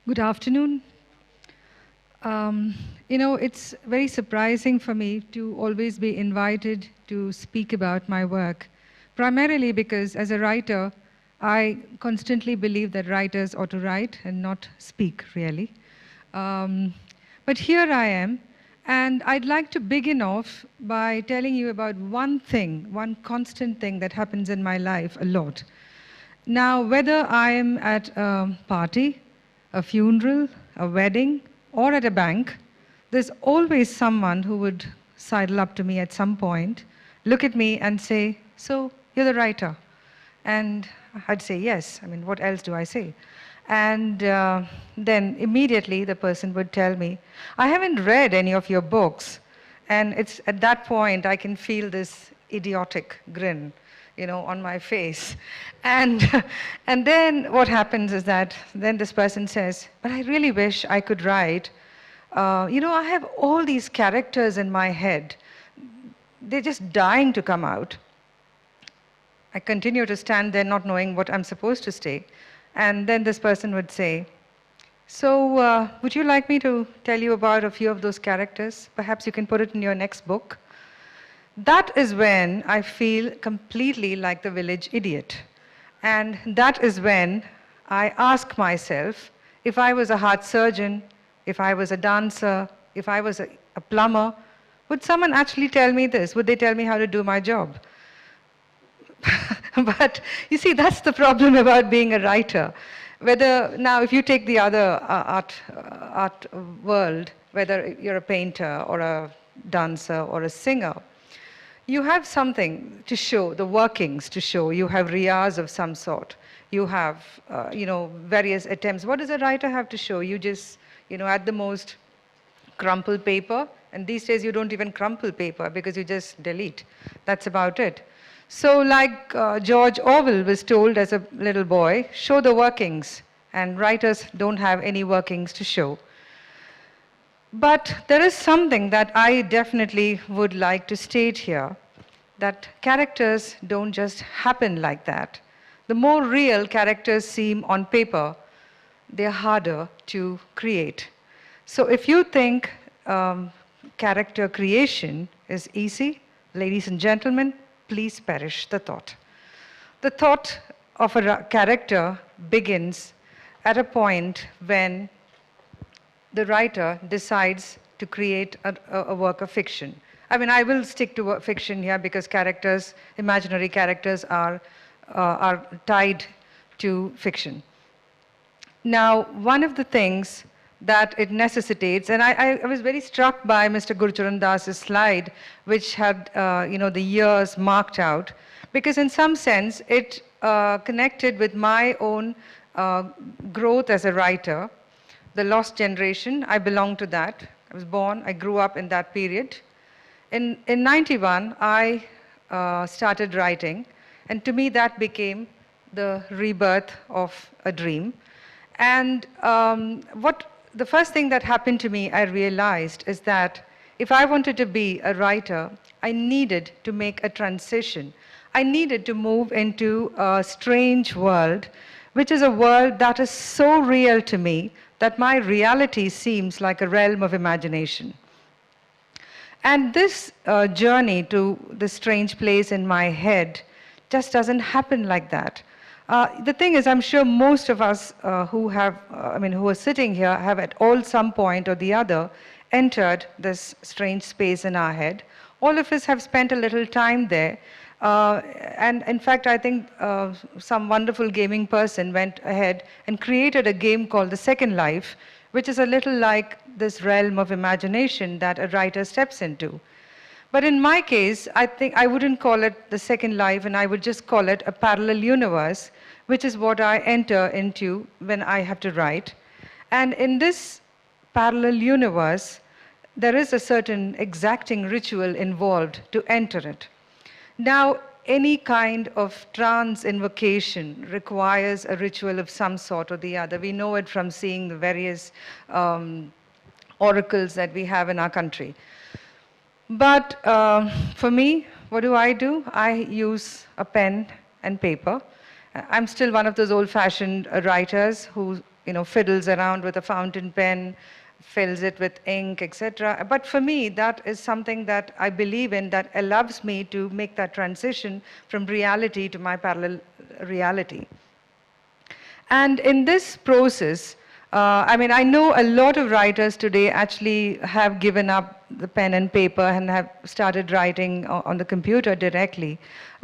Good afternoon. It's very surprising for me to always be invited to speak about my work, primarily because as a writer, I constantly believe that writers ought to write and not speak, really. Um, but here I am, and I'd like to begin off by telling you about one thing, one constant thing that happens in my life a lot. Now, whether I am at a party, a funeral, a wedding, or at a bank, there's always someone who would sidle up to me at some point, look at me and say, "So, you're the writer?" And I'd say, "Yes." I mean, what else do I say? And then immediately the person would tell me, "I haven't read any of your books." And it's at that point I can feel this idiotic grin, on my face. And, and then what happens is that then this person says, "But I really wish I could write. I have all these characters in my head. They're just dying to come out." I continue to stand there not knowing what I'm supposed to say. And then this person would say, "So, would you like me to tell you about a few of those characters? Perhaps you can put it in your next book." That is when I feel completely like the village idiot. And that is when I ask myself, if I was a heart surgeon, if I was a dancer, if I was a plumber, would someone actually tell me this? Would they tell me how to do my job? But you see, that's the problem about being a writer. Now, if you take the other art world, whether you're a painter or a dancer or a singer, you have something to show, the workings to show. You have riyaz of some sort. You have, various attempts. What does a writer have to show? You just, at the most, crumple paper. And these days, you don't even crumple paper because you just delete. That's about it. So like George Orwell was told as a little boy, show the workings. And writers don't have any workings to show. But there is something that I definitely would like to state here, that characters don't just happen like that. The more real characters seem on paper, they're harder to create. So if you think character creation is easy, ladies and gentlemen, please perish the thought. The thought of a character begins at a point when the writer decides to create a work of fiction. I mean, I will stick to fiction here because characters, imaginary characters, are tied to fiction. Now, one of the things that it necessitates, and I was very struck by Mr. Gurcharan Das's slide, which had the years marked out, because in some sense it connected with my own growth as a writer. The lost generation, I belong to that. I was born, I grew up in that period. In 91, I started writing, and to me that became the rebirth of a dream. And the first thing that happened to me, I realized, is that if I wanted to be a writer, I needed to make a transition. I needed to move into a strange world, which is a world that is so real to me that my reality seems like a realm of imagination. And this journey to this strange place in my head just doesn't happen like that. The thing is, I'm sure most of us who are sitting here have at some point or the other entered this strange space in our head. All of us have spent a little time there. And in fact, I think some wonderful gaming person went ahead and created a game called The Second Life, which is a little like this realm of imagination that a writer steps into. But in my case, I think I wouldn't call it The Second Life, and I would just call it a parallel universe, which is what I enter into when I have to write. And in this parallel universe, there is a certain exacting ritual involved to enter it. Now, any kind of trance invocation requires a ritual of some sort or the other. We know it from seeing the various oracles that we have in our country. But for me, what do? I use a pen and paper. I'm still one of those old-fashioned writers who, fiddles around with a fountain pen, fills it with ink, etc. But for me, that is something that I believe in, that allows me to make that transition from reality to my parallel reality. And in this process, I know a lot of writers today actually have given up the pen and paper and have started writing on the computer directly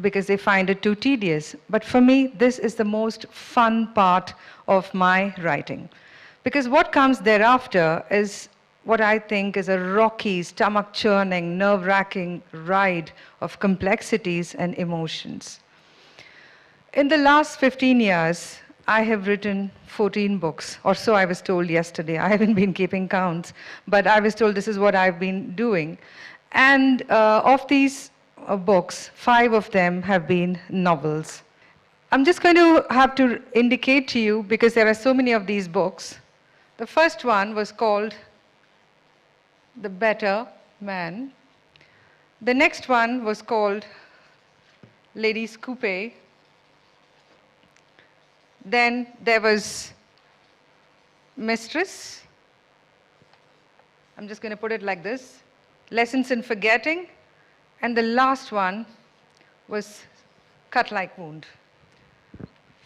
because they find it too tedious. But for me, this is the most fun part of my writing. Because what comes thereafter is what I think is a rocky, stomach-churning, nerve-wracking ride of complexities and emotions. In the last 15 years, I have written 14 books, or so I was told yesterday. I haven't been keeping counts, but I was told this is what I've been doing. And of these books, 5 of them have been novels. I'm just going to have to indicate to you, because there are so many of these books. The first one was called The Better Man. The next one was called Ladies Coupe. Then there was Mistress. I'm just going to put it like this. Lessons in Forgetting. And the last one was Cut Like Wound.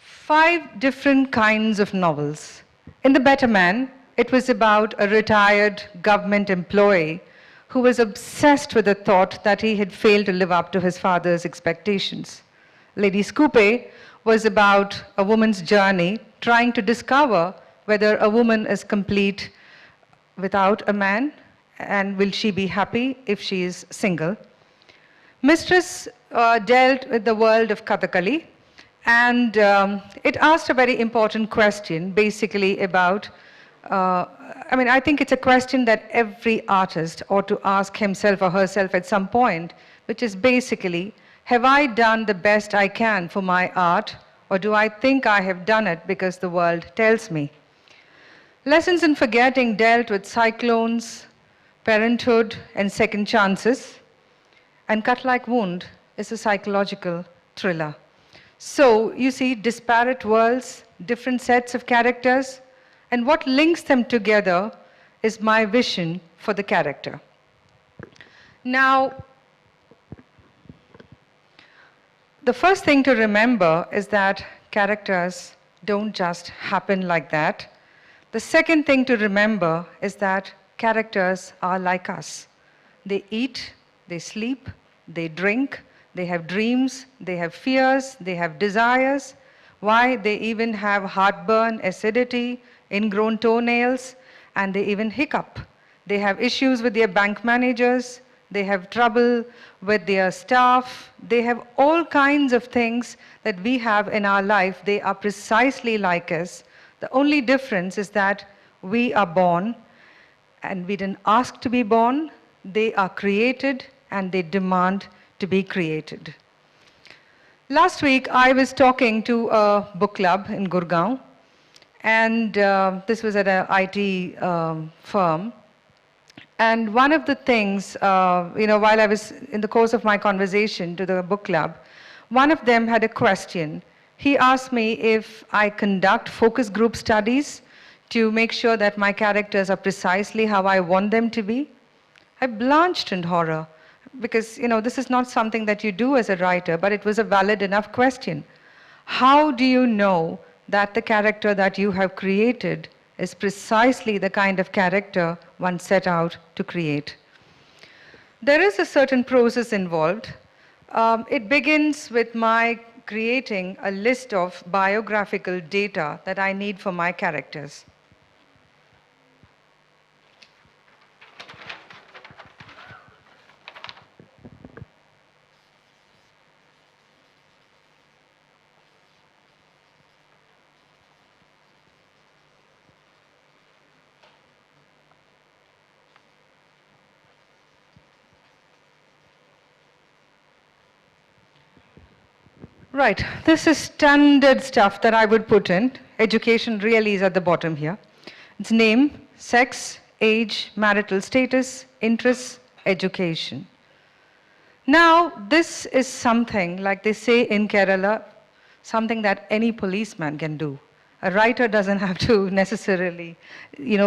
5 different kinds of novels. In The Better Man, it was about a retired government employee who was obsessed with the thought that he had failed to live up to his father's expectations. Ladies Coupe was about a woman's journey trying to discover whether a woman is complete without a man, and will she be happy if she is single. Mistress dealt with the world of Kathakali, and it asked a very important question, basically about, I think it's a question that every artist ought to ask himself or herself at some point, which is basically, have I done the best I can for my art, or do I think I have done it because the world tells me? Lessons in Forgetting dealt with cyclones, parenthood, and second chances. And Cut Like Wound is a psychological thriller. So you see disparate worlds, different sets of characters, and what links them together is my vision for the character. Now, the first thing to remember is that characters don't just happen like that. The second thing to remember is that characters are like us. They eat, they sleep, they drink, they have dreams, they have fears, they have desires. Why? They even have heartburn, acidity, ingrown toenails, and they even hiccup. They have issues with their bank managers. They have trouble with their staff. They have all kinds of things that we have in our life. They are precisely like us. The only difference is that we are born, and we didn't ask to be born. They are created, and they demand to be created. Last week, I was talking to a book club in Gurgaon, and this was at an IT firm. And one of the things, while I was in the course of my conversation to the book club, one of them had a question. He asked me if I conduct focus group studies to make sure that my characters are precisely how I want them to be. I blanched in horror because, this is not something that you do as a writer, but it was a valid enough question. How do you know that the character that you have created is precisely the kind of character one set out to create? There is a certain process involved. It begins with my creating a list of biographical data that I need for my characters. Right, this is standard stuff that I would put in. Education really is at the bottom here. It's name, sex, age, marital status, interests, education. Now, this is something, like they say in Kerala, something that any policeman can do. A writer doesn't have to necessarily,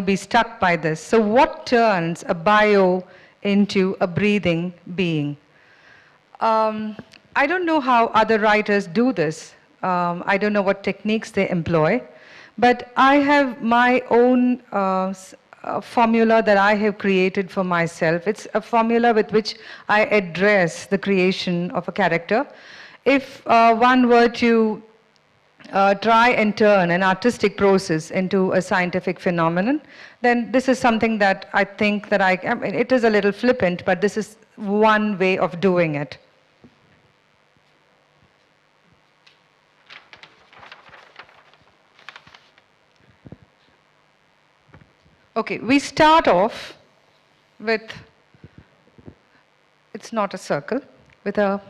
be stuck by this. So what turns a bio into a breathing being? I don't know how other writers do this. I don't know what techniques they employ, but I have my own formula that I have created for myself. It's a formula with which I address the creation of a character. If one were to try and turn an artistic process into a scientific phenomenon, then this is something that I think that I mean, it is a little flippant, but this is one way of doing it. Okay, we start off with, it's not a circle, with a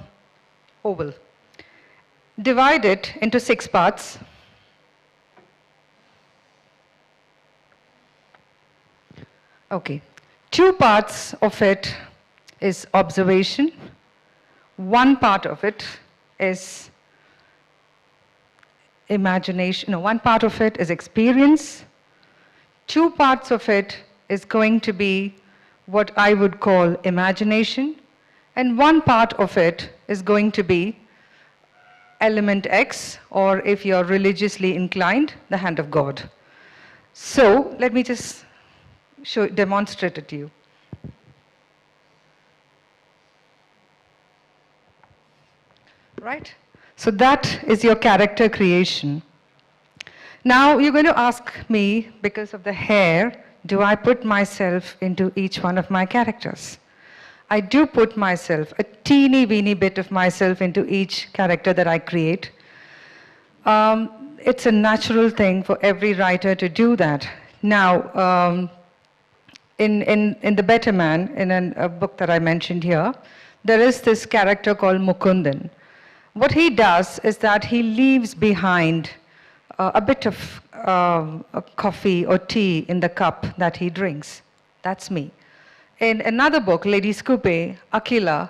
oval. Divide it into 6 parts. Okay, 2 parts of it is observation. 1 part of it is imagination. No, 1 part of it is experience. 2 parts of it is going to be what I would call imagination, and 1 part of it is going to be element X, or if you're religiously inclined, the hand of God. So let me just demonstrate it to you. Right? So that is your character creation. Now you're going to ask me, because of the hair, do I put myself into each one of my characters? I do put myself, a teeny weeny bit of myself, into each character that I create. It's a natural thing for every writer to do that. Now, in The Better Man, in a book that I mentioned here, there is this character called Mukundan. What he does is that he leaves behind a bit of coffee or tea in the cup that he drinks. That's me. In another book, Lady's Coupe, Akila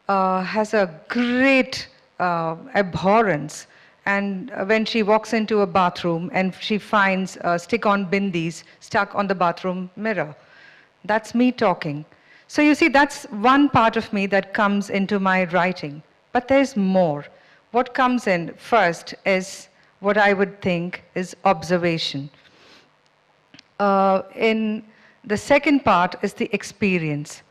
has a great abhorrence. And when she walks into a bathroom and she finds stick-on bindis stuck on the bathroom mirror, that's me talking. So you see, that's one part of me that comes into my writing. But there's more. What comes in first is what I would think is observation. In the second part is the experience.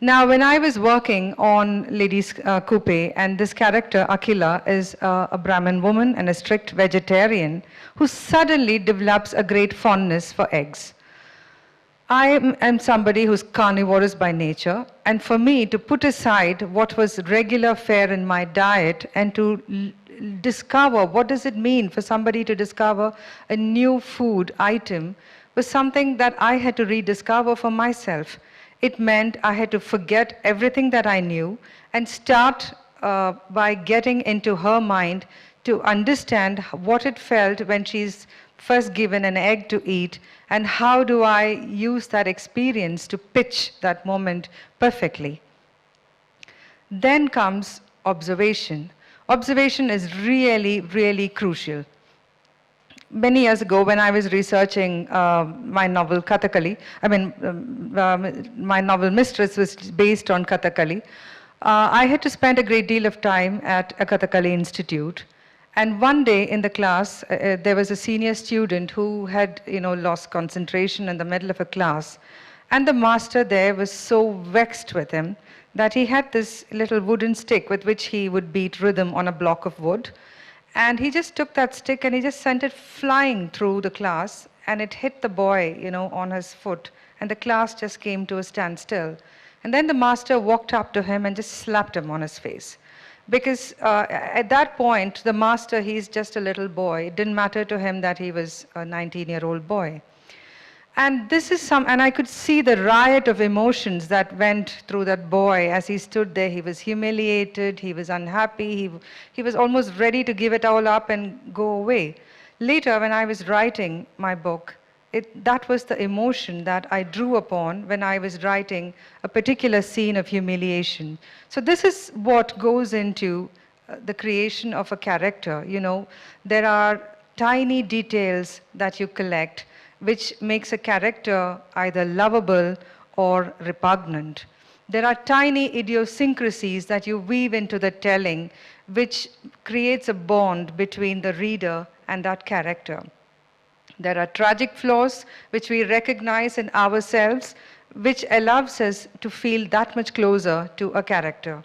Now, when I was working on Lady's Coupe, and this character, Akila, is a Brahmin woman and a strict vegetarian who suddenly develops a great fondness for eggs. I am somebody who's carnivorous by nature, and for me to put aside what was regular fare in my diet and to discover what does it mean for somebody to discover a new food item was something that I had to rediscover for myself. It meant I had to forget everything that I knew and start by getting into her mind to understand what it felt when she's first given an egg to eat, and how do I use that experience to pitch that moment perfectly. Then comes observation. Observation is really, really crucial. Many years ago, when I was researching my novel Kathakali, my novel Mistress was based on Kathakali, I had to spend a great deal of time at a Kathakali institute. And one day in the class, there was a senior student who had, lost concentration in the middle of a class. And the master there was so vexed with him that he had this little wooden stick with which he would beat rhythm on a block of wood. And he just took that stick and he just sent it flying through the class, and it hit the boy, on his foot. And the class just came to a standstill. And then the master walked up to him and just slapped him on his face. Because at that point, the master, he's just a little boy. It didn't matter to him that he was a 19-year-old boy. And this is and I could see the riot of emotions that went through that boy as he stood there. He was humiliated, he was unhappy, he was almost ready to give it all up and go away. Later, when I was writing my book, that was the emotion that I drew upon when I was writing a particular scene of humiliation. So this is what goes into the creation of a character. There are tiny details that you collect, which makes a character either lovable or repugnant. There are tiny idiosyncrasies that you weave into the telling, which creates a bond between the reader and that character. There are tragic flaws which we recognize in ourselves, which allows us to feel that much closer to a character.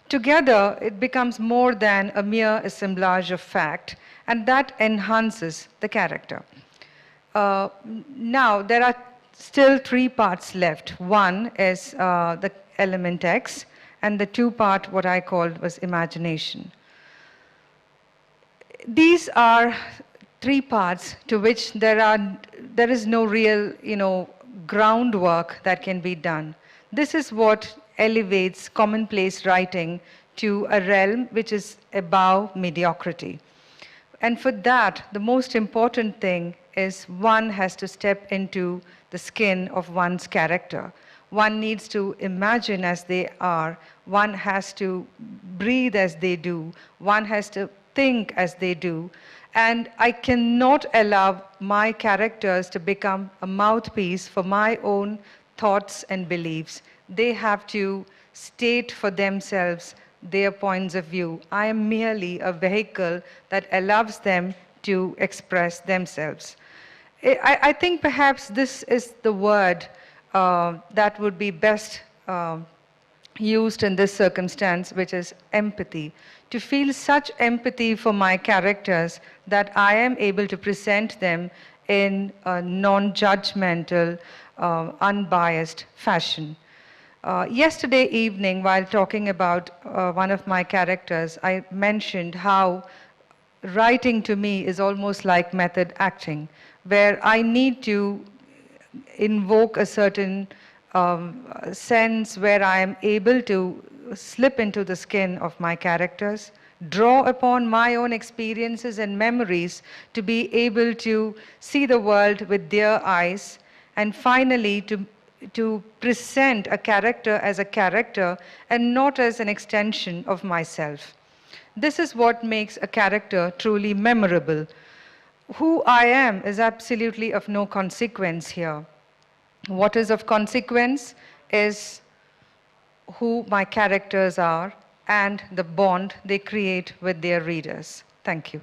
Together, it becomes more than a mere assemblage of fact, and that enhances the character. Now, there are still three parts left. One is the element X, and the two part, what I called, was imagination. These are three parts to which there is no real, groundwork that can be done. This is what elevates commonplace writing to a realm which is above mediocrity. And for that, the most important thing is one has to step into the skin of one's character. One needs to imagine as they are. One has to breathe as they do. One has to think as they do. And I cannot allow my characters to become a mouthpiece for my own thoughts and beliefs. They have to state for themselves their points of view. I am merely a vehicle that allows them to express themselves. I think perhaps this is the word that would be best used in this circumstance, which is empathy. To feel such empathy for my characters that I am able to present them in a non-judgmental, unbiased fashion. Yesterday evening, while talking about one of my characters, I mentioned how writing to me is almost like method acting, where I need to invoke a certain sense where I am able to slip into the skin of my characters, draw upon my own experiences and memories to be able to see the world with their eyes, and finally to present a character as a character and not as an extension of myself. This is what makes a character truly memorable. Who I am is absolutely of no consequence here. What is of consequence is who my characters are and the bond they create with their readers. Thank you.